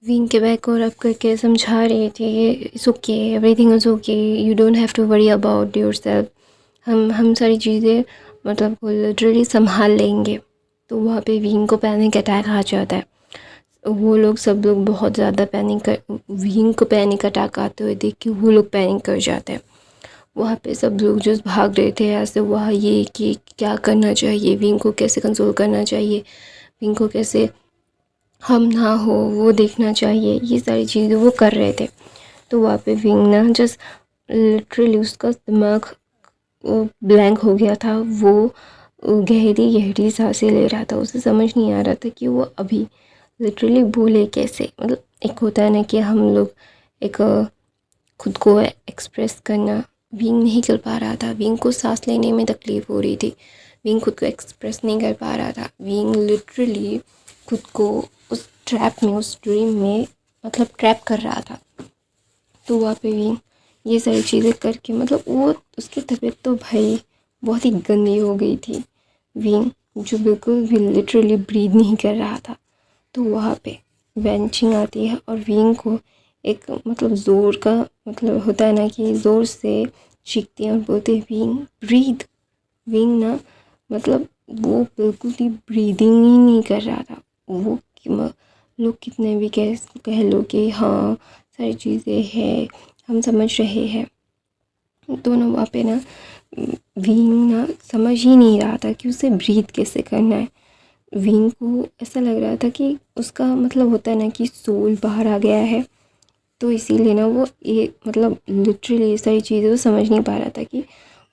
Wing के back और up करके समझा रहे थे, it's okay, everything is okay, you don't have to worry about yourself. हम सारी चीज़ें मतलब लिटरली संभाल लेंगे। तो वहाँ पे विंग को पैनिक अटैक आ जाता है। वो लोग सब लोग बहुत ज़्यादा विंग को पैनिक अटैक आते हुए देख के वो लोग पैनिक कर जाते हैं। वहाँ पे सब लोग जो भाग रहे थे ऐसे, वहाँ ये कि क्या करना चाहिए, विंग को कैसे कंट्रोल करना चाहिए, विंग को कैसे हम ना हो वो देखना चाहिए, ये सारी चीज़ें वो कर रहे थे। तो वहाँ पे विंग ना जस्ट लिटरली उसका दिमाग ब्लैंक हो गया था। वो गहरी गहरी सांसें ले रहा था। उसे समझ नहीं आ रहा था कि वो अभी लिटरली बोले कैसे। मतलब एक होता है ना कि हम लोग एक खुद को एक्सप्रेस करना, विंग नहीं कर पा रहा था। विंग को सांस लेने में तकलीफ़ हो रही थी। विंग खुद को एक्सप्रेस नहीं कर पा रहा था। विंग लिटरली खुद को उस ट्रैप में, उस ड्रीम में मतलब ट्रैप कर रहा था। तो वहाँ पे विंग ये सारी चीज़ें करके मतलब वो उसकी तबीयत तो भाई बहुत ही गंदी हो गई थी। विंग जो बिल्कुल भी लिटरली ब्रीद नहीं कर रहा था। तो वहाँ पे वेंचिंग आती है और विंग को एक मतलब ज़ोर का मतलब होता है ना कि ज़ोर से चीखती है और बोलते हैं विंग ब्रीद। विंग ना मतलब वो बिल्कुल ही ब्रीदिंग ही नहीं कर रहा था। वो लोग कितने भी कह लो कि हाँ सारी चीज़ें हैं, हम समझ रहे हैं, दोनों वहाँ पे ना विंग ना समझ ही नहीं रहा था कि उसे ब्रीथ कैसे करना है। विंग को ऐसा लग रहा था कि उसका मतलब होता है ना कि सोल बाहर आ गया है। तो इसीलिए ना वो ये मतलब लिटरली ये सारी चीज़ें वो समझ नहीं पा रहा था कि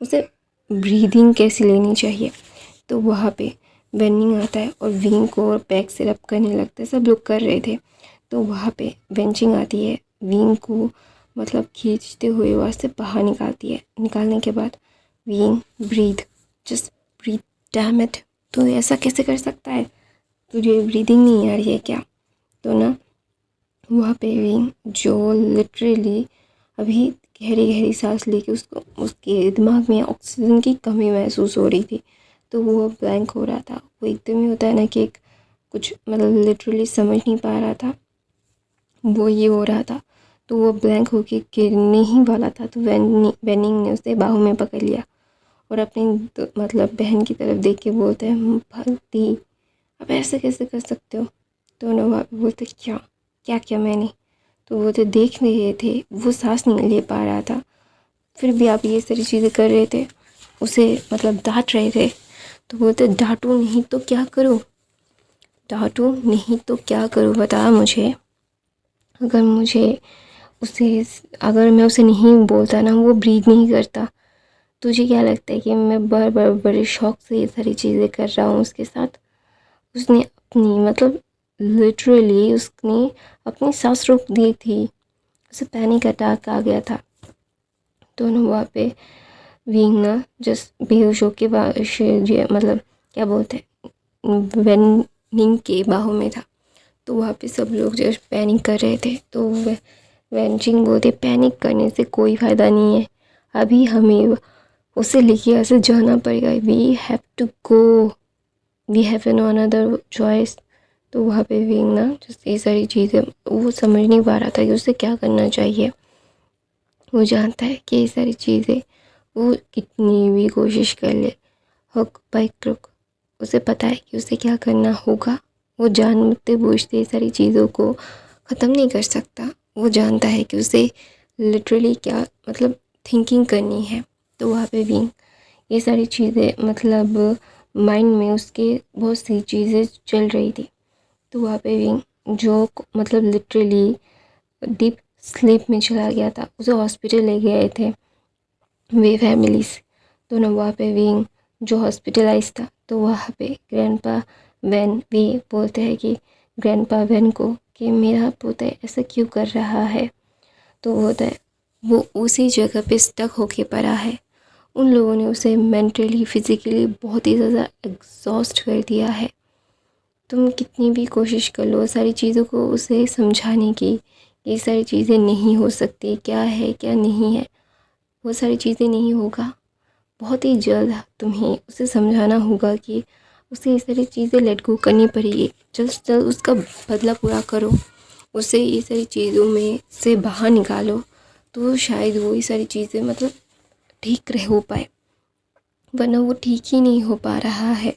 उसे ब्रीदिंग कैसे लेनी चाहिए। तो वहाँ पे वेनिंग आता है और विंग को बैक से रब करने लगता है। सब लोग कर रहे थे। तो वहाँ पे वेंचिंग आती है, विंग को मतलब खींचते हुए वहाँ से बाहर निकालती है। निकालने के बाद wing breathe, just breathe, damn it, तो ऐसा कैसे कर सकता है, तुझे ब्रीदिंग नहीं आ रही है क्या? तो ना वहाँ पे विंग जो लिटरली अभी गहरी गहरी सांस लेके उसको उसके दिमाग में ऑक्सीजन की कमी महसूस हो रही थी। तो वो ब्लैंक हो रहा था। वो एकदम ही होता है ना कि एक कुछ मतलब लिटरली समझ नहीं पा रहा था, वो ये हो रहा था। तो वो ब्लैंक होके गिरने ही वाला था। तो वेनिंग ने उसे बाहों में पकड़ लिया और अपनी मतलब बहन की तरफ देख के बोलते हैं भक्ति, अब ऐसे कैसे कर सकते हो? तो नवाब बोलते क्या क्या क्या मैंने? तो वो तो देख नहीं रहे थे, वो सांस नहीं ले पा रहा था, फिर भी आप ये सारी चीज़ें कर रहे थे, उसे मतलब डांट रहे थे। तो बोलते डांटो नहीं तो क्या करो, डांटो नहीं तो क्या करो बता मुझे। अगर मुझे उसे अगर मैं उसे नहीं बोलता ना, वो ब्रीथ नहीं करता, तुझे क्या लगता है कि मैं बड़े शौक से ये सारी चीज़ें कर रहा हूँ उसके साथ? उसने अपनी मतलब लिटरली उसने अपनी सांस रोक दी थी। उसे पैनिक अटैक आ गया था। दोनों वहाँ पे विंग ना जस्ट बेहोश होके मतलब क्या बोलते हैं वेनिंग के बाहों में था। तो वहाँ पे सब लोग जस्ट पैनिक कर रहे थे। तो वेंचिंग बोलते पैनिक करने से कोई फ़ायदा नहीं है, अभी हमें उसे लेके ऐसे जाना पड़ेगा, we have to go, we have no another choice. तो वहाँ पे विंग ना जस्ट ये सारी चीज़ें वो समझ नहीं पा रहा था कि उसे क्या करना चाहिए। वो जानता है कि ये सारी चीज़ें वो कितनी भी कोशिश कर ले, हुक बाई क्रुक, उसे पता है कि उसे क्या करना होगा। वो जानते बूझते ये सारी चीज़ों को ख़त्म नहीं कर सकता। वो जानता है कि उसे लिटरली क्या मतलब थिंकिंग करनी है। तो वहाँ पे विंग ये सारी चीज़ें मतलब माइंड में उसके बहुत सी चीज़ें चल रही थी। तो वहाँ पे विंग जो मतलब लिटरली डीप स्लीप में चला गया था, उसे हॉस्पिटल ले गए थे वे फैमिलीज। दोनों वहाँ पे विंग जो हॉस्पिटलाइज था। तो वहाँ पे ग्रैंडपा वैन भी बोलते हैं कि ग्रैंडपा वैन को कि मेरा पोता ऐसा क्यों कर रहा है। तो होता है वो उसी जगह पे स्टक होके पड़ा है। उन लोगों ने उसे मेंटली फिज़िकली बहुत ही ज़्यादा एग्जॉस्ट कर दिया है। तुम कितनी भी कोशिश कर लो सारी चीज़ों को उसे समझाने की, ये सारी चीज़ें नहीं हो सकती, क्या है क्या नहीं है, वो सारी चीज़ें नहीं होगा। बहुत ही जल्द तुम्हें उसे समझाना होगा कि उसे ये सारी चीज़ें लेट गो करनी पड़ेगी। जल्द से जल्द उसका बदला पूरा करो। उसे ये सारी चीज़ों में से बाहर निकालो तो शायद वो ये सारी चीज़ें मतलब ठीक रह हो पाए, वरना वो ठीक ही नहीं हो पा रहा है,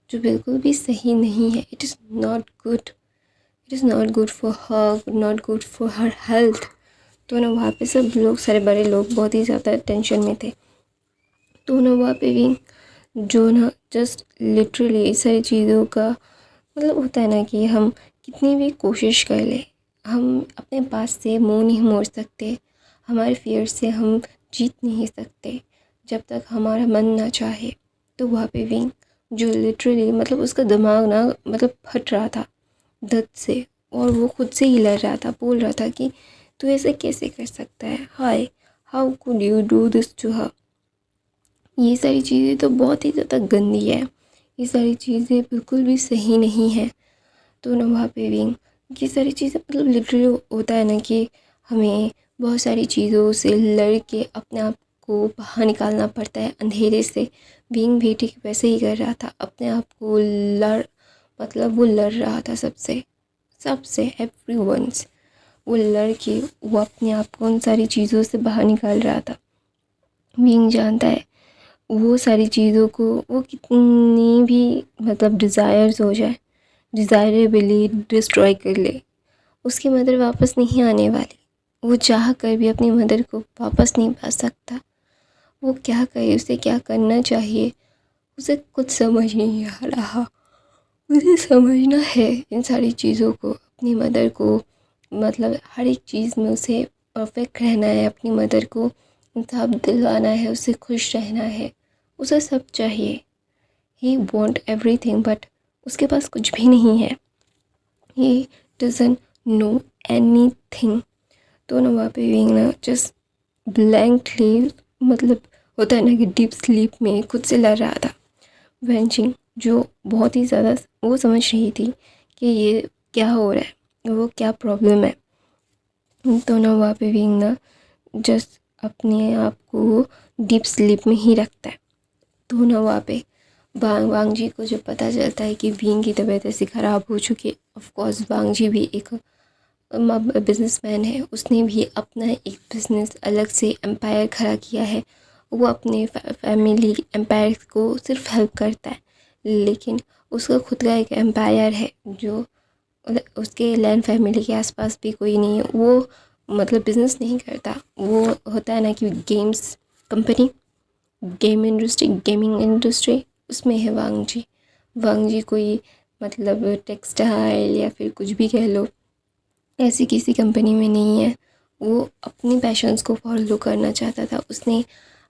जो बिल्कुल भी सही नहीं है। It is not good, it is not good for her, not good for her health. तो ना वहाँ पे सब लोग, सारे बड़े लोग बहुत ही ज़्यादा टेंशन में थे। तो ना वहाँ पे भी जो ना जस्ट लिटरली इस सारी चीज़ों का मतलब होता है ना कि हम कितनी भी कोशिश कर ले, हम अपने पास से मुंह नहीं मोड़ सकते, हमारे फियर से हम जीत नहीं सकते जब तक हमारा मन ना चाहे। तो वहाँ पे भी जो लिटरली मतलब उसका दिमाग ना मतलब फट रहा था दर्द से, और वो खुद से ही लड़ रहा था, बोल रहा था कि तू ऐसे कैसे कर सकता है, hi how could you do this to her. ये सारी चीज़ें तो बहुत ही ज़्यादा गंदी है, ये सारी चीज़ें बिल्कुल भी सही नहीं है। तो ना वहाँ पे भी ये सारी चीज़ें मतलब लिटरली होता है ना कि हमें बहुत सारी चीज़ों से लड़ के अपने आप को बाहर निकालना पड़ता है अंधेरे से। बीइंग भी ठीक वैसे ही कर रहा था, अपने आप को लड़ मतलब वो लड़ रहा था सबसे, सबसे एवरीवन्स, वो लड़ के वो अपने आप को उन सारी चीज़ों से बाहर निकाल रहा था। बीइंग जानता है वो सारी चीज़ों को वो कितनी भी मतलब डिज़ायर्स हो जाए, डिज़ायरेबली डिस्ट्रॉय कर ले, उसकी मदर वापस नहीं आने वाली। वो चाह कर भी अपनी मदर को वापस नहीं पा सकता। वो क्या करे, उसे क्या करना चाहिए, उसे कुछ समझ नहीं आ रहा। मुझे समझना है इन सारी चीज़ों को, अपनी मदर को मतलब हर एक चीज़ में उसे परफेक्ट रहना है, अपनी मदर को इंसाफ दिलवाना है, उसे खुश रहना है, उसे सब चाहिए। ही वॉन्ट एवरीथिंग बट उसके पास कुछ भी नहीं है, ही डजंट नो एनीथिंग। तो ना वहाँ पे भी ना जस्ट ब्लैंकली मतलब होता है ना कि डीप स्लीप में खुद से लड़ रहा था। वेंचिंग जो बहुत ही ज़्यादा वो समझ रही थी कि ये क्या हो रहा है, वो क्या प्रॉब्लम है। तो ना वहाँ पे भी ना जस्ट अपने आप को डीप स्लीप में ही रखता है। तो ना वहाँ पे वांग जी को जब पता चलता है कि बीइंग की तबीयत ऐसी ख़राब हो चुकी है, ऑफकोर्स वांग जी भी एक बिजनेसमैन है, उसने भी अपना एक बिज़नेस अलग से एम्पायर खड़ा किया है। वो अपने फैमिली एम्पायर को सिर्फ हेल्प करता है, लेकिन उसका खुद का एक एम्पायर है जो उसके लैंड फैमिली के आसपास भी कोई नहीं है। वो मतलब बिज़नेस नहीं करता, वो होता है ना कि games company, game industry, gaming industry, उसमें है वांग जी। वांग जी कोई मतलब टेक्सटाइल या फिर कुछ भी कह लो, ऐसी किसी कंपनी में नहीं है। वो अपनी पैशंस को फॉलो करना चाहता था, उसने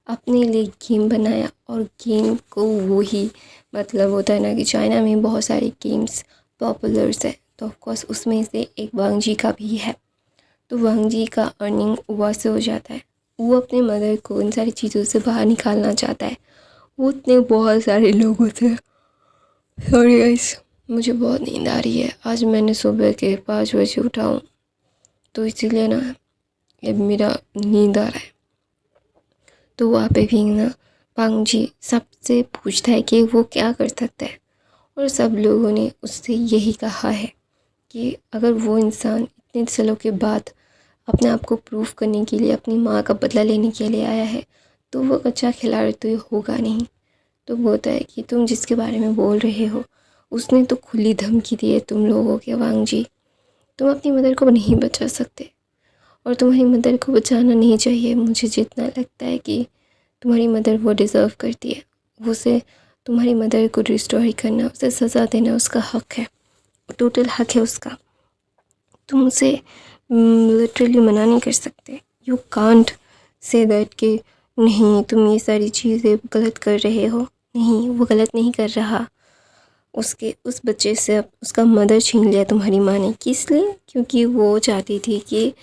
अपने लिए गेम बनाया और गेम को वो ही मतलब होता है ना कि चाइना में बहुत सारे गेम्स पॉपुलर्स है, तो ऑफकोर्स उसमें से एक वांग जी का भी है। तो वांग जी का अर्निंग वहाँ से हो जाता है। वो अपने मदर को इन सारी चीज़ों से बाहर निकालना चाहता है। वो इतने बहुत सारे लोगों से, सॉरी गाइस मुझे बहुत नींद आ रही है, आज मैंने सुबह के 5 बजे उठा हूँ, तो इसीलिए ना अब मेरा नींद आ रहा है। तो वहाँ पे भी ना वांग जी सबसे पूछता है कि वो क्या कर सकता है, और सब लोगों ने उससे यही कहा है कि अगर वो इंसान इतने सालों के बाद अपने आप को प्रूव करने के लिए अपनी माँ का बदला लेने के लिए आया है, तो वो अच्छा खिलाड़ी तो होगा नहीं। तो वो होता है कि तुम जिसके बारे में बोल रहे हो उसने तो खुली धमकी दी है तुम लोगों के वांग जी, तुम अपनी मदर को नहीं बचा सकते, और तुम्हारी मदर को बचाना नहीं चाहिए। मुझे जितना लगता है कि तुम्हारी मदर वो डिज़र्व करती है, उसे तुम्हारी मदर को रिस्टोर करना, उसे सज़ा देना उसका हक है, टोटल हक है उसका। तुम उसे लिटरली मना नहीं कर सकते। यू कांट से दैट कि नहीं तुम ये सारी चीज़ें गलत कर रहे हो, नहीं वो गलत नहीं कर रहा। उसके उस बच्चे से अब उसका मदर छीन लिया तुम्हारी माँ ने, किस लिए? क्योंकि वो चाहती थी कि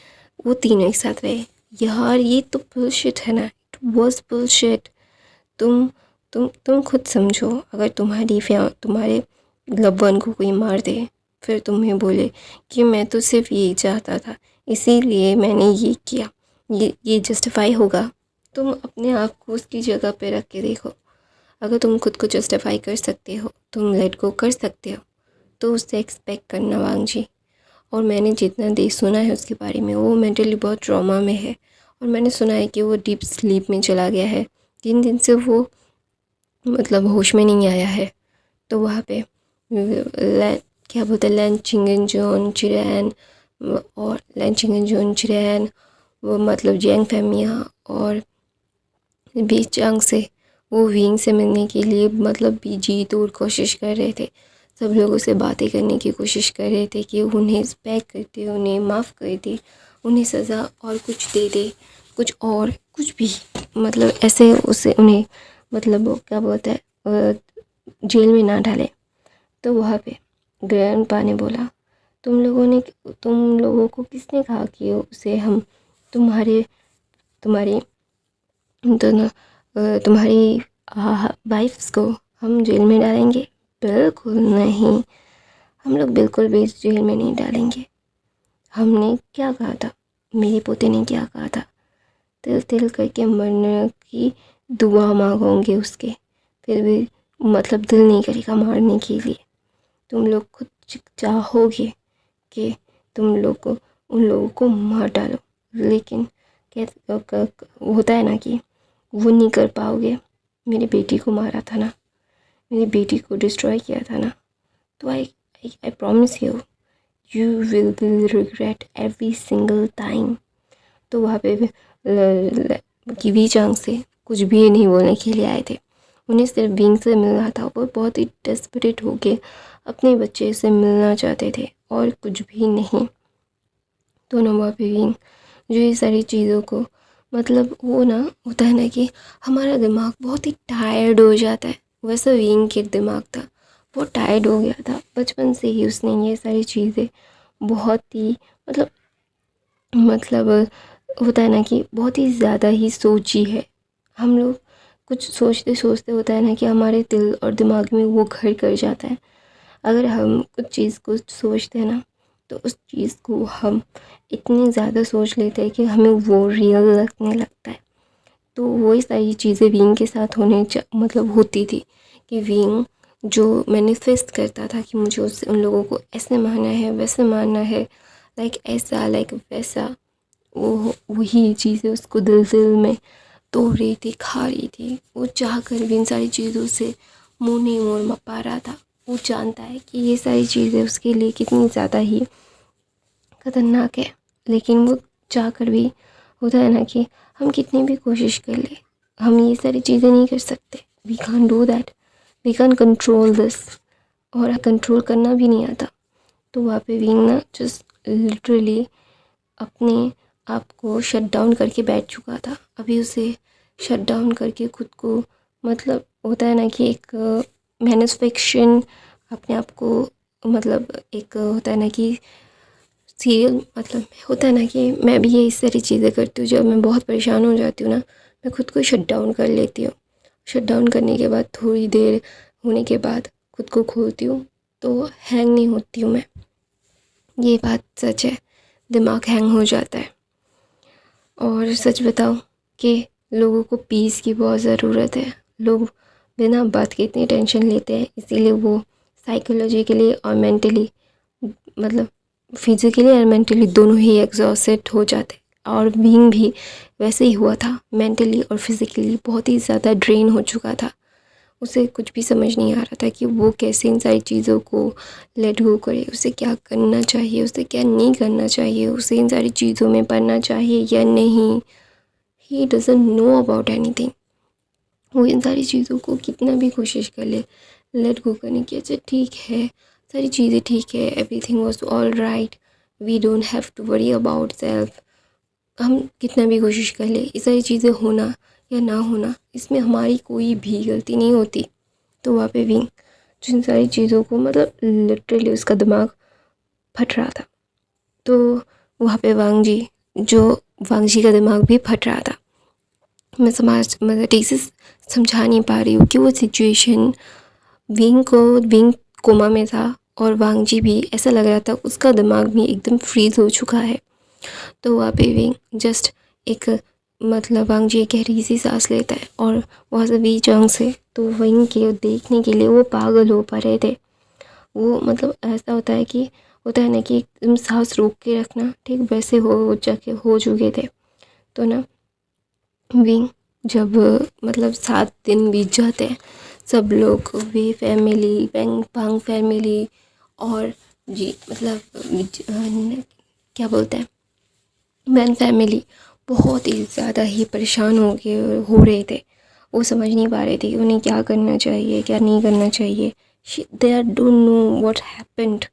वो तीनों एक साथ रहे। यार ये तो बुलशिट है ना, इट वॉज बुलशिट। तुम तुम खुद समझो, अगर तुम्हारे लव वन को कोई मार दे, फिर तुम्हें बोले कि मैं तो सिर्फ यही चाहता था इसीलिए मैंने ये किया, ये जस्टिफाई होगा? तुम अपने आप को उसकी जगह पे रख के देखो। अगर तुम खुद को जस्टिफाई कर सकते हो, तुम लेट गो कर सकते हो, तो उससे एक्सपेक्ट करना वांग जी। और मैंने जितना देख सुना है उसके बारे में, वो मेंटली बहुत ट्रॉमा में है। और मैंने सुना है कि वो डीप स्लीप में चला गया है, 3 दिन से वो मतलब होश में नहीं आया है। तो वहाँ पे क्या बोलते हैं, लैंचिंगन चिरैन और लैंचिंगन चिरैन, वो मतलब जैंग फैमिया और बीचांग से वो विंग से मिलने के लिए मतलब जी तोड़ कोशिश कर रहे थे। सब लोगों से बातें करने की कोशिश कर रहे थे कि उन्हें बैक कर दे, उन्हें माफ़ कर दे, उन्हें सज़ा और कुछ दे दे, कुछ और कुछ भी, मतलब ऐसे उसे उन्हें मतलब क्या बोलता है जेल में ना डाले। तो वहाँ पे ग्रैंडपा ने बोला, तुम लोगों को किसने कहा कि उसे हम तुम्हारे तुम्हारी दोनों तुम्हारी वाइफ्स को हम जेल में डालेंगे? बिल्कुल नहीं, हम लोग बिल्कुल भी जेल में नहीं डालेंगे। हमने क्या कहा था, मेरे पोते ने क्या कहा था, तिल तिल करके मरने की दुआ मांगोगे उसके, फिर भी मतलब दिल नहीं करेगा मारने के लिए। तुम लोग खुद चाहोगे कि तुम लोग को उन लोगों को मार डालो, लेकिन होता है ना कि वो नहीं कर पाओगे। मेरी बेटी को मारा था ना, मेरी बेटी को डिस्ट्रॉय किया था ना, तो I promise you will regret every single time. तो वहाँ पे किवी चांग से कुछ भी नहीं बोलने के लिए आए थे, उन्हें सिर्फ विंग से मिलना था। वो बहुत ही डेस्परेट होके अपने बच्चे से मिलना चाहते थे और कुछ भी नहीं। दोनों वहाँ पे विंग जो ये सारी चीज़ों को मतलब वो ना होता है ना कि हमारा दिमाग बहुत ही टायर्ड हो जाता है, वैसा विंग के दिमाग था, बहुत टायर्ड हो गया था। बचपन से ही उसने ये सारी चीज़ें बहुत ही मतलब होता है ना कि बहुत ही ज़्यादा ही सोची है। हम लोग कुछ सोचते सोचते होता है ना कि हमारे दिल और दिमाग में वो घर कर जाता है। अगर हम कुछ चीज़ को सोचते हैं ना, तो उस चीज़ को हम इतनी ज़्यादा सोच लेते हैं कि हमें वो रियल लगने लगता है। तो वही सारी चीज़ें विंग के साथ मतलब होती थी कि विंग जो मैनिफेस्ट करता था कि मुझे उससे उन लोगों को ऐसे मारना है, वैसे मारना है, लाइक ऐसा लाइक वैसा, वही चीज़ें उसको दिल में तोड़ रही थी, खा रही थी। वो चाह कर भी इन सारी चीज़ों से मुँह नहीं मोड़ पा रहा था। वो जानता है कि ये सारी चीज़ें उसके लिए कितनी ज़्यादा ही खतरनाक है, लेकिन वो चाह कर भी होता है ना कि हम कितनी भी कोशिश कर ले, हम ये सारी चीज़ें नहीं कर सकते। We can do that, we can control this, और कंट्रोल करना भी नहीं आता। तो वहाँ पे विंग ना जस्ट लिटरली अपने आप को शट डाउन करके बैठ चुका था। अभी उसे शट डाउन करके खुद को मतलब होता है ना कि एक मैनिफेक्शन अपने आप को मतलब एक होता है ना कि सीरियल मतलब होता है ना कि मैं भी ये इस सारी चीज़ें करती हूँ। जब मैं बहुत परेशान हो जाती हूँ ना, मैं खुद को शट डाउन कर लेती हूँ। शट डाउन करने के बाद थोड़ी देर होने के बाद खुद को खोलती हूँ तो हैंग नहीं होती हूँ मैं। ये बात सच है, दिमाग हैंग हो जाता है। और सच बताओ कि लोगों को पीस की बहुत ज़रूरत है। लोग बिना बात के इतनी टेंशन लेते हैं, इसीलिए वो साइकोलॉजिकली और मेंटली मतलब फिज़िकली और मेंटली दोनों ही एग्जॉस्टेड हो जाते। और विंग भी वैसे ही हुआ था, मेंटली और फिज़िकली बहुत ही ज़्यादा ड्रेन हो चुका था। उसे कुछ भी समझ नहीं आ रहा था कि वो कैसे इन सारी चीज़ों को लेट गो करे, उसे क्या करना चाहिए, उसे क्या नहीं करना चाहिए, उसे इन सारी चीज़ों में पढ़ना चाहिए या नहीं। He doesn't know about anything. वो इन सारी चीज़ों को कितना भी कोशिश कर ले लेट गो करने की, अच्छा ठीक है, सारी चीज़ें ठीक है, everything was all right, we don't have to worry about self. हम कितना भी कोशिश कर ले, ये सारी चीज़ें होना या ना होना, इसमें हमारी कोई भी गलती नहीं होती। तो वहाँ पे विंग जिन सारी चीज़ों को मतलब लिटरली उसका दिमाग फट रहा था, तो वहाँ पे वांग जी का दिमाग भी फट रहा था। मैं मतलब ठीक से समझा नहीं पा रही हूँ कि वो सिचुएशन विंग कोमा में था और वांग जी भी ऐसा लग रहा था उसका दिमाग भी एकदम फ्रीज हो चुका है। तो वहाँ पे विंग जस्ट एक मतलब वांग जी एक गहरी सी सांस लेता है और वहाँ से वी चांग से तो विंग के देखने के लिए वो पागल हो पा रहे थे। वो मतलब ऐसा होता है कि होता है ना कि एकदम सांस रोक के रखना, ठीक वैसे हो चुके थे। तो ना विंग जब मतलब 7 दिन बीत जाते हैं, सब लोग वे फैमिली पेंग पांग फैमिली और जी मतलब क्या बोलते हैं मैन फैमिली बहुत ही ज़्यादा ही परेशान हो रहे थे। वो समझ नहीं पा रहे थे कि उन्हें क्या करना चाहिए क्या नहीं करना चाहिए। They are don't know what happened.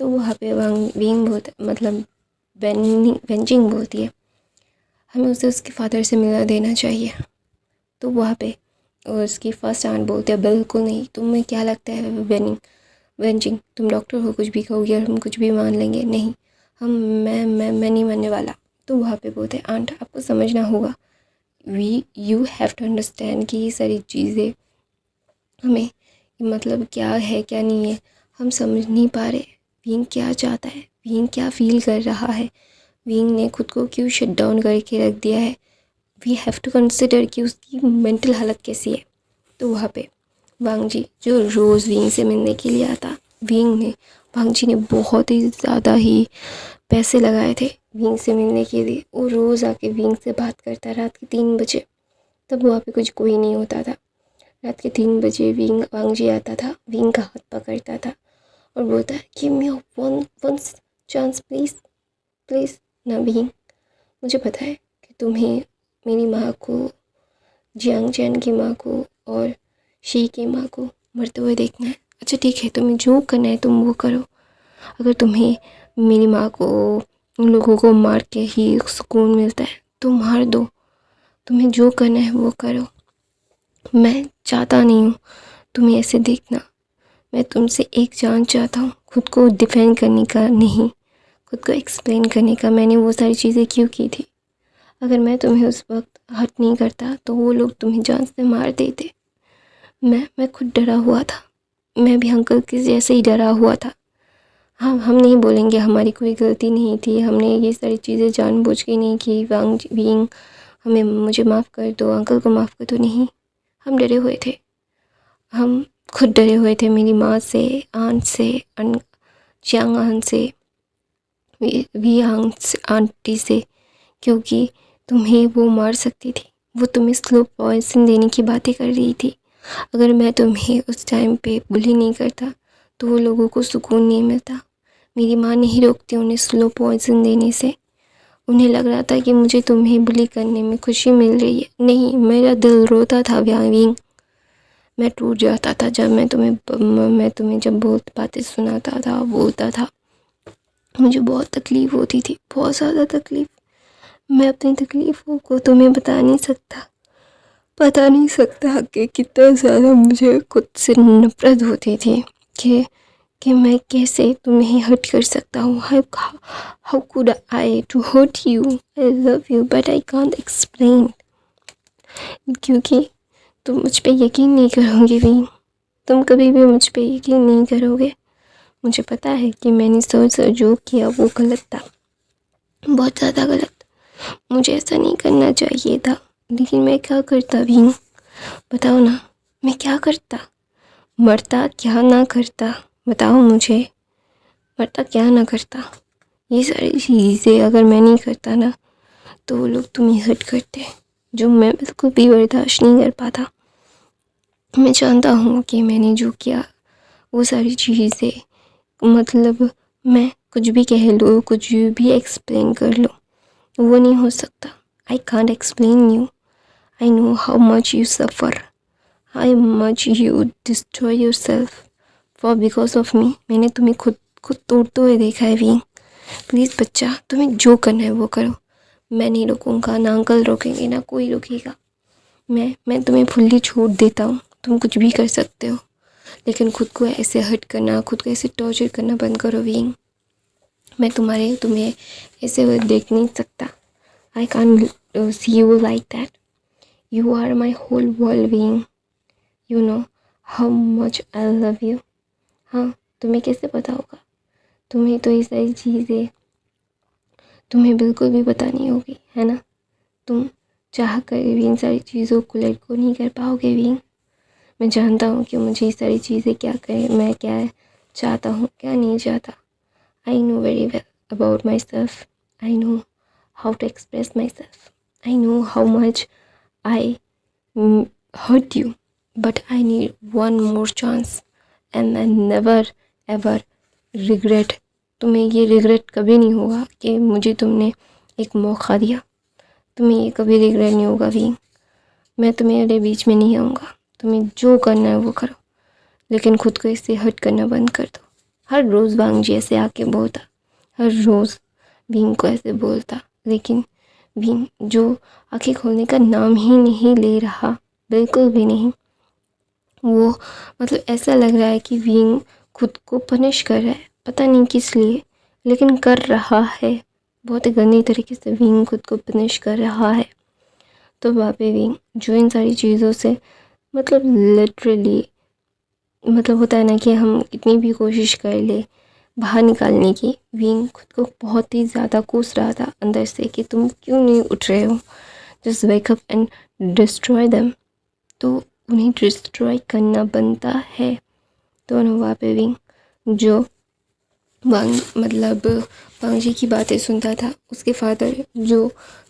तो वहाँ पे विंग बहुत मतलब वेंजिंग बोलती है हमें उसे उसके फादर से मिला देना चाहिए। तो वहाँ पे और उसकी फर्स्ट आंट बोलते हैं बिल्कुल नहीं, तुम्हें क्या लगता है वेंजिंग तुम डॉक्टर हो कुछ भी कहोगे और हम कुछ भी मान लेंगे, नहीं हम मैं नहीं मानने वाला। तो वहाँ पे बोलते हैं आंट आपको समझना होगा, यू हैव टू अंडरस्टैंड कि ये सारी चीज़ें हमें मतलब क्या है क्या नहीं है हम समझ नहीं पा रहे। विंग क्या चाहता है, विंग क्या फील कर रहा है, विंग ने खुद को क्यों शट डाउन करके रख दिया है। वी हैव टू कंसिडर कि उसकी मेंटल हालत कैसी है। तो वहाँ पे वांग जी जो रोज़ विंग से मिलने के लिए आता, वांग जी ने बहुत ही ज़्यादा ही पैसे लगाए थे विंग से मिलने के लिए। वो रोज़ आके विंग से बात करता रात के 3 बजे। तब वहाँ पे कुछ कोई नहीं होता था। रात के 3 बजे वांग जी आता था, विंग का हाथ पकड़ता था और बोलता है give me one chance please please ना विंग, मुझे पता है कि तुम्हें मेरी माँ को, जियांग चैन की माँ को और शी की माँ को मरते हुए देखना है। अच्छा ठीक है, तुम्हें जो करना है तुम वो करो। अगर तुम्हें मेरी माँ को उन लोगों को मार के ही सुकून मिलता है तो मार दो, तुम्हें जो करना है वो करो। मैं चाहता नहीं हूँ तुम्हें ऐसे देखना। मैं तुमसे एक जान चाहता हूँ, खुद को डिफेंड करने का नहीं, खुद को एक्सप्लेन करने का। मैंने वो सारी चीज़ें क्यों की थी। अगर मैं तुम्हें उस वक्त हर्ट नहीं करता तो वो लोग तुम्हें जान से मार देते। मैं खुद डरा हुआ था, मैं भी अंकल के जैसे ही डरा हुआ था। हम नहीं बोलेंगे हमारी कोई गलती नहीं थी, हमने ये सारी चीज़ें जानबूझ के नहीं की। विंग हमें मुझे माफ़ कर दो, अंकल को माफ़ कर दो, नहीं हम डरे हुए थे। हम खुद डरे हुए थे मेरी माँ से, आंट से, जियांग आंट से, वी आंटी से, क्योंकि तुम्हें वो मार सकती थी। वो तुम्हें स्लो पॉइजन देने की बातें कर रही थी। अगर मैं तुम्हें उस टाइम पे बुली नहीं करता तो वो लोगों को सुकून नहीं मिलता। मेरी माँ नहीं रोकती उन्हें स्लो पॉइजन देने से। उन्हें लग रहा था कि मुझे तुम्हें बुली करने में खुशी मिल रही है। नहीं, मेरा दिल रोता था विंग, मैं टूट जाता था जब मैं तुम्हें जब बहुत बातें सुनाता था, बोलता था। मुझे बहुत तकलीफ़ होती थी, बहुत ज़्यादा तकलीफ़। मैं अपनी तकलीफ़ों को तुम्हें बता नहीं सकता कि कितना ज़्यादा मुझे खुद से नफ़रत होती थी कि मैं कैसे तुम्हें हर्ट कर सकता हूँ। How could I to hurt you, I love you but I can't explain. क्योंकि तुम मुझ पे यकीन नहीं करोगे भी, तुम कभी भी मुझ पे यकीन नहीं करोगे। मुझे पता है कि मैंने जो किया वो गलत था, बहुत ज़्यादा गलत। मुझे ऐसा नहीं करना चाहिए था, लेकिन मैं क्या करता भी, बताओ ना, मैं क्या करता, मरता क्या ना करता, बताओ मुझे, मरता क्या ना करता। ये सारी चीज़ें अगर मैं नहीं करता ना तो वो लोग तुम्हें हर्ट करते, जो मैं बिल्कुल भी बर्दाश्त नहीं कर पाता। मैं जानता हूँ कि मैंने जो किया वो सारी चीज़ें, मतलब मैं कुछ भी कह लो, कुछ भी एक्सप्लेन कर लो, वो नहीं हो सकता। I can't explain you. I know how much you suffer, how much you destroy your self for because of me. मैंने तुम्हें खुद तोड़ते हुए देखा है विंग। प्लीज़ बच्चा, तुम्हें जो करना है वो करो, मैं नहीं रोकूंगा, ना अंकल रोकेंगे, ना कोई रोकेगा। मैं तुम्हें फुल्ली छूट देता हूँ, तुम कुछ भी कर सकते हो, लेकिन खुद को ऐसे हर्ट करना, खुद को ऐसे टॉर्चर करना बंद करो विंग। मैं तुम्हें ऐसे देख नहीं सकता। I can't see you like that. You are my whole world wing. You know how much I love you. हाँ, तुम्हें कैसे पता होगा, तुम्हें तो ये सारी चीज़ें तुम्हें बिल्कुल भी पता नहीं होगी, है ना। तुम चाह कर भी इन सारी चीज़ों को लेट को नहीं कर पाओगे विंग। मैं जानता हूँ कि मुझे ये सारी चीज़ें क्या करें, मैं क्या चाहता हूँ क्या नहीं चाहता। I know very well about myself. I know how to express myself. I know how much I hurt you, but I need one more chance, and I never ever regret. तुम्हें ये रिग्रेट कभी नहीं होगा कि मुझे तुमने एक मौका दिया। तुम्हें ये कभी रिग्रेट नहीं होगा भी। मैं तुम्हारे बीच में नहीं आऊँगा। तुम्हें जो करना है वो करो, लेकिन खुद को इससे हर्ट करना बंद कर दो। हर रोज़ वांग जी ऐसे आके बोलता, हर रोज़ विंग को ऐसे बोलता, लेकिन विंग जो आंखें खोलने का नाम ही नहीं ले रहा, बिल्कुल भी नहीं। वो मतलब ऐसा लग रहा है कि विंग खुद को पनिश कर रहा है, पता नहीं किस लिए, लेकिन कर रहा है। बहुत ही गंदी तरीके से विंग खुद को पनिश कर रहा है। तो वहाँ पे विंग जो इन सारी चीज़ों से मतलब लिटरली मतलब होता है ना कि हम कितनी भी कोशिश कर ले बाहर निकालने की, विंग खुद को बहुत ही ज़्यादा कोस रहा था अंदर से कि तुम क्यों नहीं उठ रहे हो, just wake up and destroy them. तो उन्हें डिस्ट्रॉय करना बनता है। तो वहाँ पे विंग जो वांग जी की बातें सुनता था, उसके फादर जो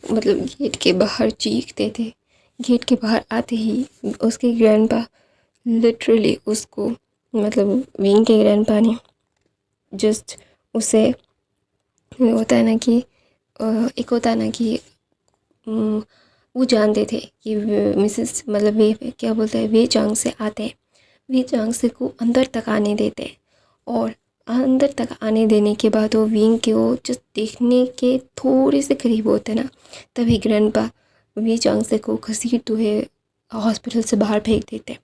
मतलब गेट के बाहर चीखते थे, गेट के बाहर आते ही उसके ग्रैंडपा लिटरली उसको मतलब विंग के ग्रैंडपा ने जस्ट उसे होता है ना कि एक होता है ना कि वो जानते थे कि मिसेस मतलब वे क्या बोलते हैं, वे चांग से आते हैं, वे चांग से को अंदर तक आने देते हैं, और अंदर तक आने देने के बाद वो विंग के वो जस्ट देखने के थोड़े से करीब होते ना, तभी ग्रैंडपा वी चांग से को घसीटते हुए हॉस्पिटल से बाहर फेंक देते।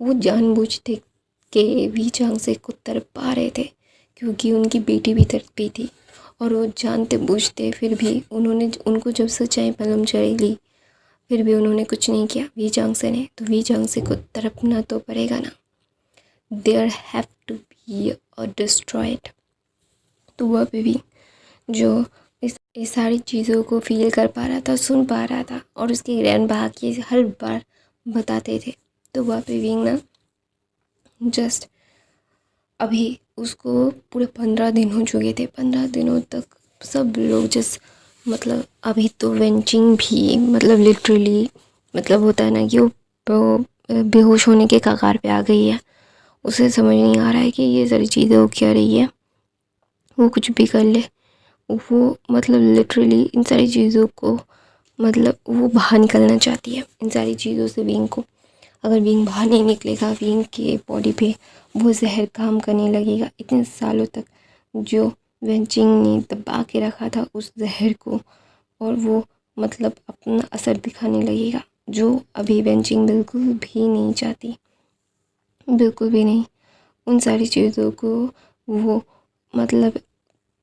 वो जानबूझते कि वी चांग से को तड़पा रहे थे, क्योंकि उनकी बेटी भी तड़पी थी, और वो जानते बूझते फिर भी उनको जब सच्चाई मालूम चली, फिर भी उन्होंने कुछ नहीं किया वी चांग से ने। तो वी चांग से को तड़पना तो पड़ेगा ना, there have to be a destroyed. तो वह भी जो इस सारी चीज़ों को फील कर पा रहा था, सुन पा रहा था, और उसके ग्रैंडपा के हर बार बताते थे। तो वह पे विंग ना जस्ट अभी उसको पूरे 15 दिन हो चुके थे। 15 दिनों तक सब लोग जस्ट मतलब अभी तो वेंचिंग भी मतलब लिटरली मतलब होता है ना कि वो बेहोश होने के कगार पे आ गई है। उसे समझ नहीं आ रहा है कि ये सारी चीज़ें वो क्या रही है, वो कुछ भी कर ले, वो मतलब लिटरली इन सारी चीज़ों को मतलब वो बाहर निकलना चाहती है इन सारी चीज़ों से विंग को। अगर विंग बाहर नहीं निकलेगा, विंग के बॉडी पे वो जहर काम करने लगेगा। इतने सालों तक जो वेंचिंग ने दबा के रखा था उस जहर को, और वो मतलब अपना असर दिखाने लगेगा, जो अभी वेंचिंग बिल्कुल भी नहीं चाहती, बिल्कुल भी नहीं। उन सारी चीज़ों को वो मतलब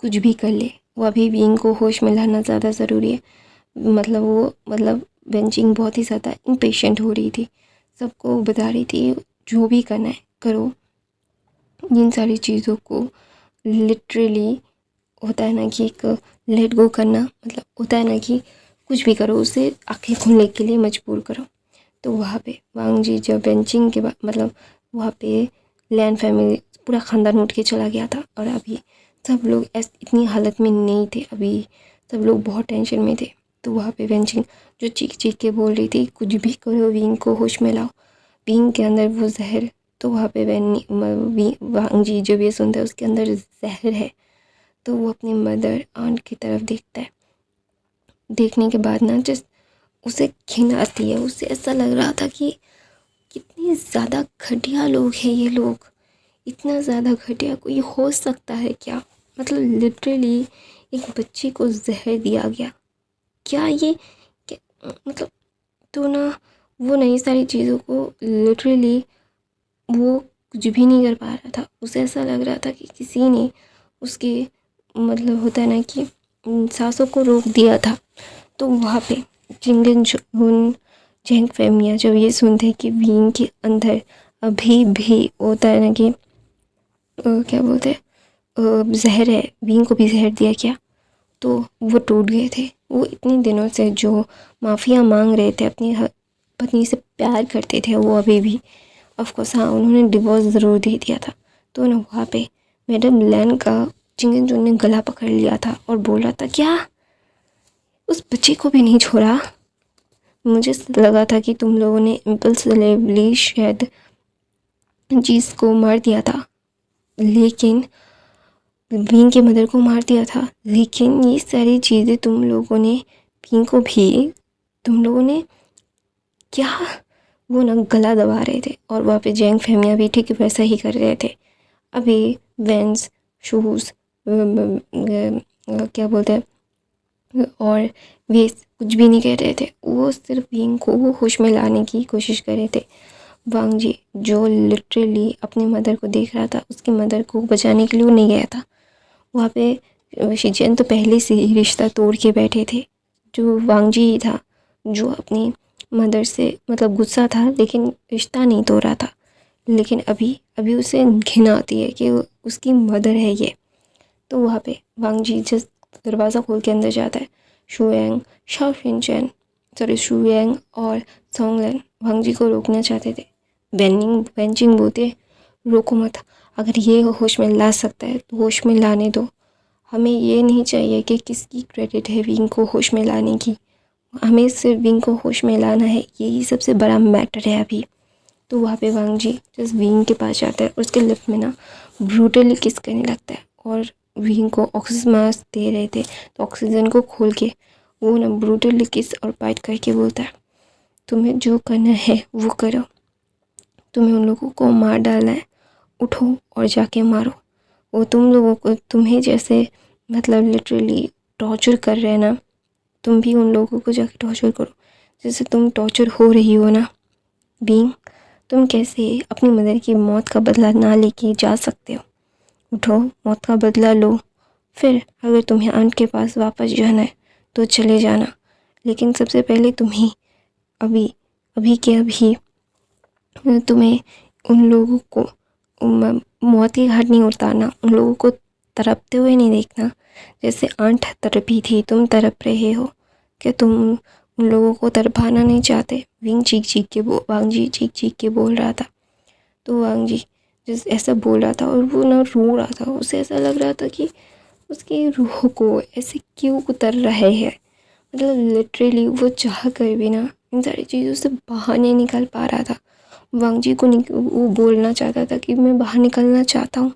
कुछ भी कर ले, वो अभी विंग को होश में लाना ज़्यादा ज़रूरी है। मतलब वो मतलब वेंचिंग बहुत ही ज़्यादा इम्पेशेंट हो रही थी, सबको बता रही थी जो भी करना है करो। इन सारी चीज़ों को लिटरली होता है ना कि एक लेट गो करना, मतलब होता है ना कि कुछ भी करो, उसे आंखें खोलने के लिए मजबूर करो। तो वहाँ पे वांग जी जब बेंचिंग के बाद मतलब वहाँ पे लैन फैमिली पूरा ख़ानदान उठ के चला गया था, और अभी सब लोग इतनी हालत में नहीं थे, अभी सब लोग बहुत टेंशन में थे। तो वहाँ पे बेंचिंग जो चीख चीख के बोल रही थी कुछ भी करो विंग को होश में लाओ, विंग के अंदर वो जहर। तो वहाँ पे वांग जी जब ये सुनता है उसके अंदर जहर है, तो वो अपनी मदर आंट की तरफ देखता है। देखने के बाद ना जस्ट उसे घिन आती है, उसे ऐसा लग रहा था कि कितनी ज़्यादा घटिया लोग हैं ये लोग, इतना ज़्यादा घटिया कोई हो सकता है क्या? मतलब लिटरली एक बच्ची को जहर दिया गया, क्या ये क्या, मतलब तो ना वो नई सारी चीज़ों को लिटरली वो कुछ भी नहीं कर पा रहा था। उसे ऐसा लग रहा था कि किसी ने उसके मतलब होता है ना कि सांसों को रोक दिया था। तो वहाँ पे जिंगन जुन जैंग फैमिया जब ये सुनते कि विंग के अंदर अभी भी होता है ना कि क्या बोलते हैं जहर है, विंग को भी जहर दिया क्या, तो वो टूट गए थे। वो इतने दिनों से जो माफ़िया मांग रहे थे, अपनी पत्नी से प्यार करते थे, वो अभी भी ऑफकोर्स हाँ उन्होंने डिवोर्स ज़रूर दे दिया था। तो ना वहाँ पे मैडम लैन का चिंगेंजुन ने गला पकड़ लिया था और बोल रहा था, क्या उस बच्चे को भी नहीं छोड़ा? मुझे लगा था कि तुम लोगों ने इम्पल्सिवली शायद जीस को मार दिया था, लेकिन विंग के मदर को मार दिया था, लेकिन ये सारी चीज़ें तुम लोगों ने विंग को भी, तुम लोगों ने क्या, वो ना गला दबा रहे थे और वहाँ पे जैंग फैमिया भी ठीक वैसा ही कर रहे थे। अभी वेंस शूज़ क्या बोलते हैं, और वे कुछ भी नहीं कह रहे थे, वो सिर्फ विंग को वो होश में लाने की कोशिश कर रहे थे। वांग जी जो लिटरली अपनी मदर को देख रहा था, उसकी मदर को बचाने के लिए वो नहीं गया था वहाँ पे। शिजियन तो पहले से ही रिश्ता तोड़ के बैठे थे। जो वांग जी ही था जो अपनी मदर से मतलब गुस्सा था, लेकिन रिश्ता नहीं तोड़ा था। लेकिन अभी उसे घिन आती है कि उसकी मदर है ये। तो वहाँ पे वांग जी जिस दरवाज़ा खोल के अंदर जाता है, शुएंग, शुएंग और सोंगलन वांग जी को रोकना चाहते थे। वेंचिंग बोलते, रोको मत, अगर ये होश में ला सकता है तो होश में लाने दो। हमें ये नहीं चाहिए कि किसकी क्रेडिट है विंग को होश में लाने की, हमें सिर्फ विंग को होश में लाना है, यही सबसे बड़ा मैटर है अभी। तो वहाँ पे वांग जी जिस विंग के पास जाता है, उसके लिप में ना ब्रूटली किस करने लगता है और विंग को ऑक्सीजन मास्क दे रहे थे, तो ऑक्सीजन को खोल के वो ना ब्रूटली किस और बाइट करके बोलता है, तुम्हें जो करना है वो करो, तुम्हें उन लोगों को मार डालना है, उठो और जाके मारो। वो तुम लोगों को तुम्हें जैसे मतलब लिटरली टॉर्चर कर रहे हैं ना, तुम भी उन लोगों को जाके टॉर्चर करो जैसे तुम टॉर्चर हो रही हो ना। बीइंग, तुम कैसे अपनी मदर की मौत का बदला ना लेके जा सकते हो? उठो, मौत का बदला लो, फिर अगर तुम्हें अंत के पास वापस जाना है तो चले जाना, लेकिन सबसे पहले तुम्हें अभी अभी के अभी तुम्हें उन लोगों को मौत के घाट नहीं उतारना, उन लोगों को तड़पते हुए नहीं देखना जैसे आंट तड़पी थी, तुम तड़प रहे हो। क्या तुम उन लोगों को तड़पाना नहीं चाहते? वांग जी चीख चीख के बोल रहा था। तो वांग जी जिस ऐसा बोल रहा था और वो ना रो रहा था, उसे ऐसा लग रहा था कि उसकी रूह को ऐसे क्यों उतर रहे हैं। मतलब लिटरली वो चाह कर भी ना इन सारी चीज़ों से बाहर नहीं निकल पा रहा था। वांग जी को वो बोलना चाहता था कि मैं बाहर निकलना चाहता हूँ,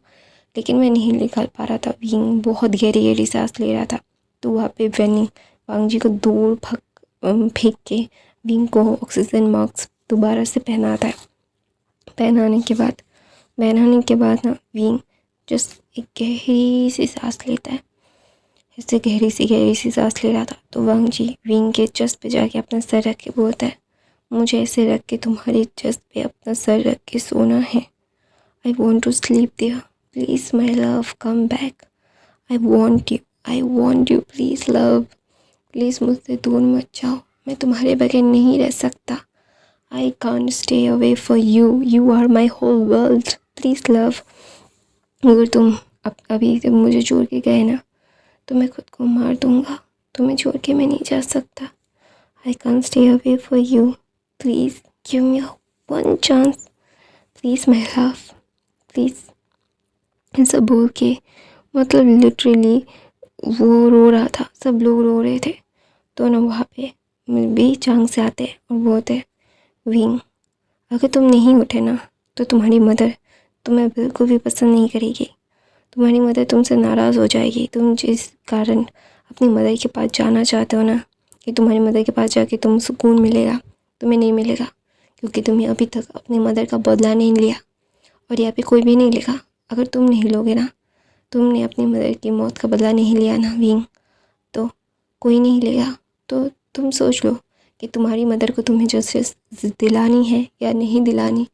लेकिन मैं नहीं निकल पा रहा था। विंग बहुत गहरी गहरी सांस ले रहा था। तो वहाँ पे वेनिंग वांग जी को दूर फेंक के विंग को ऑक्सीजन मास्क दोबारा से पहनाता है। पहनाने के बाद ना विंग जस्ट एक गहरी सी सांस लेता है। ऐसे गहरी सी सांस ले रहा था तो वांग जी विंग के चेस्ट पे जाके अपना सर रख के बोलता है, मुझे ऐसे रख के तुम्हारे चेस्ट पे अपना सर रख के सोना है। I want to sleep there, please my love come back. I want you please love, please मुझसे दूर मत जाओ, मैं तुम्हारे बगैर नहीं रह सकता। I can't stay away for you, you are my whole world, please love. अगर तुम अभी जब मुझे छोड़ के गए ना तो मैं खुद को मार दूँगा, तुम्हें छोड़ के मैं नहीं जा सकता। I can't stay away for you, please give me one chance, please my love, please. ऐसा बोल के मतलब लिटरली वो रो रहा था, सब लोग रो रहे थे। तो ना वहाँ पे भी चांग से आते और बोलते, विंग अगर तुम नहीं उठे ना तो तुम्हारी मदर तुम्हें बिल्कुल भी पसंद नहीं करेगी, तुम्हारी मदर तुमसे नाराज़ हो जाएगी। तुम जिस कारण अपनी मदर के पास जाना चाहते हो ना, कि तुम्हारी मदर के पास जाके तुम सुकून मिलेगा, तुम्हें नहीं मिलेगा, क्योंकि तुम्हें अभी तक अपनी मदर का बदला नहीं लिया और यहाँ पे कोई भी नहीं लेगा। अगर तुम नहीं लोगे ना, तुमने अपनी मदर की मौत का बदला नहीं लिया ना विंग, तो कोई नहीं लेगा। तो तुम सोच लो कि तुम्हारी मदर को तुम्हें जस्टिस दिलानी है या नहीं दिलानी,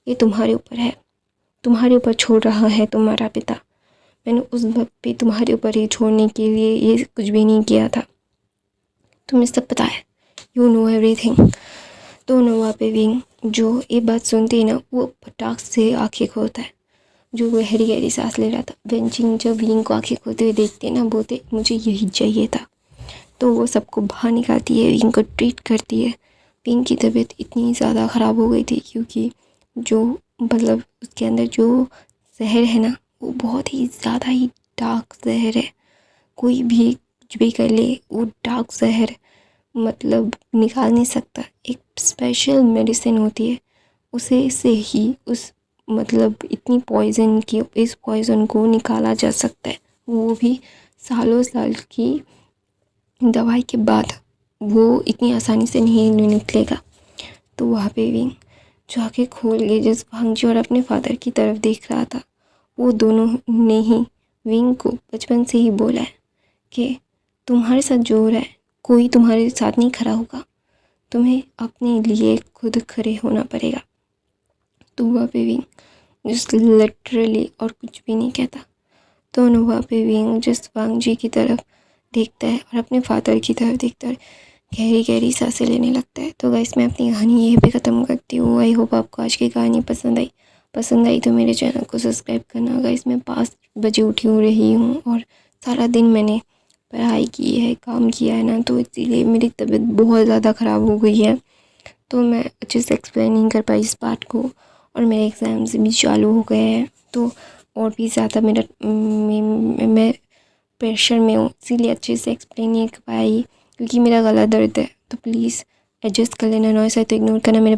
ये तुम्हारे ऊपर है, तुम्हारे ऊपर छोड़ रहा है तुम्हारा पिता। मैंने उस वक्त भी तुम्हारे ऊपर ही छोड़ने के लिए ये कुछ भी नहीं किया था, तुम्हें सब पता है, यू नो एवरीथिंग। तो वहाँ पे विंग जो ये बात सुनते ही ना वो फटाक से आंखें खोलता है, जो गहरी गहरी सांस ले रहा था। वेंचिंग जब विंग को आंखें खोलते हुए देखते ना, बोलते मुझे यही चाहिए था। तो वो सबको बाहर निकालती है, विंग को ट्रीट करती है। विंग की तबीयत इतनी ज़्यादा ख़राब हो गई थी क्योंकि जो मतलब उसके अंदर जो जहर है ना वो बहुत ही ज़्यादा ही डार्क जहर है। कोई भी कुछ भी कर ले, वो डार्क जहर मतलब निकाल नहीं सकता। एक स्पेशल मेडिसिन होती है, उसे से ही उस मतलब इतनी पॉइज़न की इस पॉइज़न को निकाला जा सकता है, वो भी सालों साल की दवाई के बाद। वो इतनी आसानी से नहीं निकलेगा। तो वहाँ पे भी जो आँखें खोल के जिस भांगजी और अपने फादर की तरफ देख रहा था, वो दोनों ने ही विंग को बचपन से ही बोला है कि तुम्हारे साथ जो हो रहा है, कोई तुम्हारे साथ नहीं खड़ा होगा, तुम्हें अपने लिए खुद खड़े होना पड़ेगा। तो वहाँ पे विंग जिस लिटरली और कुछ भी नहीं कहता, तो वहाँ पे विंग जिस वांगजी की तरफ देखता है और अपने फादर की तरफ देखता है, गहरी गहरी सांसें लेने लगता है। तो गाइस, मैं अपनी कहानी यहीं पे ख़त्म करती हूँ। आई होप आपको आज की कहानी पसंद आई तो मेरे चैनल को सब्सक्राइब करना। गाइस, मैं 5 बजे उठी हो रही हूँ और सारा दिन मैंने पढ़ाई की है, काम किया है ना, तो इसीलिए मेरी तबीयत बहुत ज़्यादा ख़राब हो गई है। तो मैं अच्छे से एक्सप्लेन नहीं कर पाई इस पार्ट को, और मेरे एग्ज़ाम्स भी चालू हो गए हैं, तो और भी ज़्यादा मैं प्रेशर में हूँ, इसीलिए अच्छे से एक्सप्लेन नहीं कर पाई, क्योंकि मेरा गला दर्द है। तो प्लीज़ एडजस्ट कर लेना, नॉइस है तो इग्नोर करना। मेरे